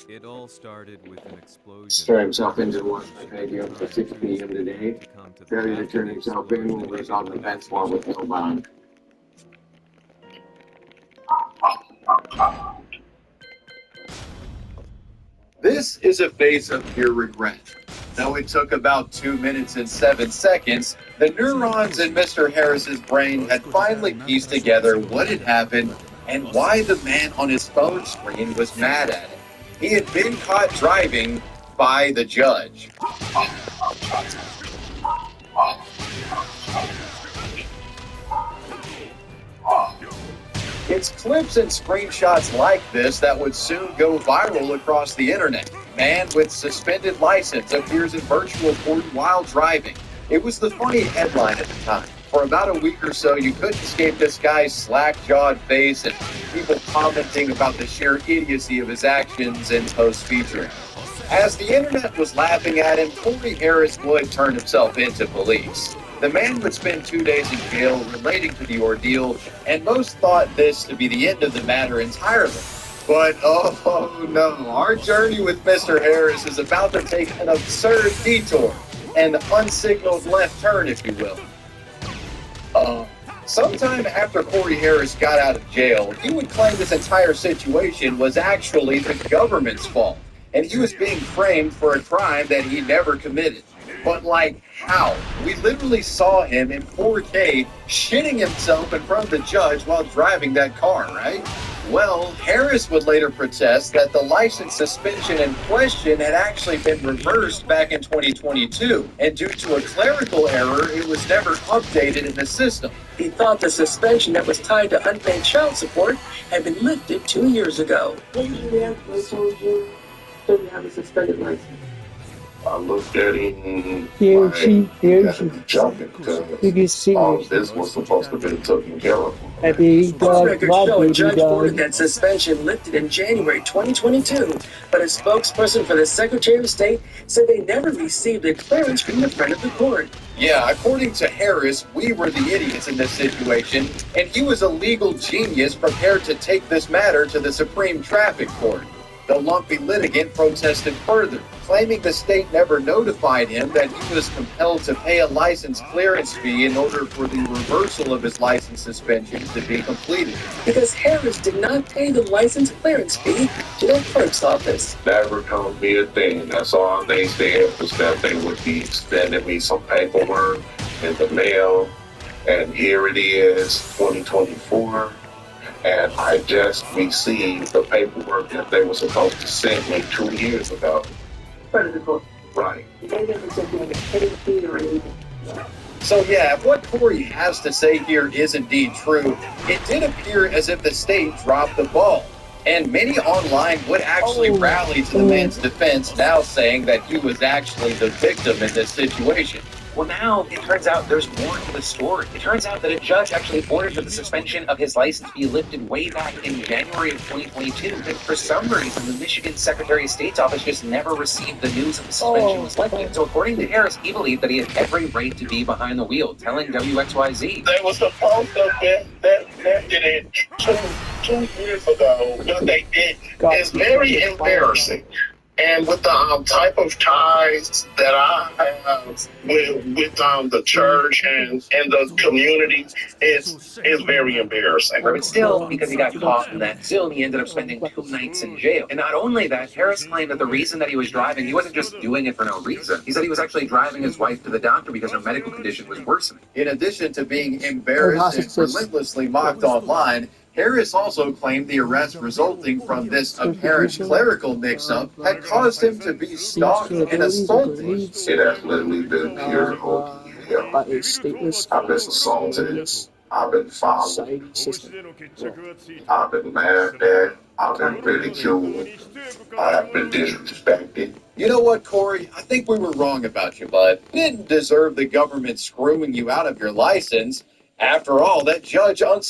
It all started with an explosion. Start himself into one radio for 6 p.m. today. Failure to turn himself in will result in events war with no bond. This is a face of pure regret. Though it took about 2 minutes and 7 seconds, the neurons in Mr. Harris's brain had finally pieced together what had happened and why the man on his phone screen was mad at him. He had been caught driving by the judge. It's clips and screenshots like this that would soon go viral across the internet. Man with suspended license appears in virtual court while driving. It was the funny headline at the time. For about a week or so, you couldn't escape this guy's slack-jawed face and people commenting about the sheer idiocy of his actions and posts featuring. As the internet was laughing at him, Corey Harris would turn himself into police. The man would spend 2 days in jail relating to the ordeal, and most thought this to be the end of the matter entirely. But oh no, our journey with Mr. Harris is about to take an absurd detour, an unsignaled left turn, if you will. Sometime after Corey Harris got out of jail, he would claim this entire situation was actually the government's fault, and he was being framed for a crime that he never committed. But like, how? We literally saw him in 4K shitting himself in front of the judge while driving that car, right? Well, Harris would later protest that the license suspension in question had actually been reversed back in 2022, and due to a clerical error, it was never updated in the system. He thought the suspension that was tied to unpaid child support had been lifted 2 years ago. What did you after I told you didn't have a suspended license? I looked at him jumping because all of this was supposed to be taken care of. Court records show a judge ordered that suspension lifted in January 2022, but a spokesperson for the Secretary of State said they never received a clearance from the front of the court. Yeah, according to Harris, we were the idiots in this situation, and he was a legal genius prepared to take this matter to the Supreme Traffic Court. The lumpy litigant protested further, claiming the state never notified him that he was compelled to pay a license clearance fee in order for the reversal of his license suspension to be completed. Because Harris did not pay the license clearance fee to the clerk's office. Never told me a thing. That's all they said was that they would be sending me some paperwork in the mail, and here it is, 2024. And I just received the paperwork that they were supposed to send me 2 years ago. Front of the court. Right. They never said you had to pay the fee or anything. So yeah, if what Corey has to say here is indeed true, it did appear as if the state dropped the ball. And many online would actually rally to the man's defense, now saying that he was actually the victim in this situation. Well, now it turns out there's more to the story. It turns out that a judge actually ordered that the suspension of his license be lifted way back in January of 2022. But for some reason, the Michigan Secretary of State's office just never received the news that the suspension was lifted. So according to Harris, he believed that he had every right to be behind the wheel, telling WXYZ. They were supposed to have lifted it two years ago, but they did. It's very embarrassing. And with the type of ties that I have with the church and the community, it's very embarrassing. But still, because he got caught in that, still he ended up spending 2 nights in jail. And not only that, Harris claimed that the reason that he was driving, he wasn't just doing it for no reason. He said he was actually driving his wife to the doctor because her medical condition was worsening. In addition to being embarrassed and relentlessly mocked online, Harris also claimed the arrest resulting from this apparent clerical mix-up had caused him to be stalked and assaulted. It has literally been pure OPL. I've been assaulted. I've been followed. I've been laughed at. I've been ridiculed. I've been disrespected. You know what, Corey? I think we were wrong about you, bud. You didn't deserve the government screwing you out of your license. After all, that judge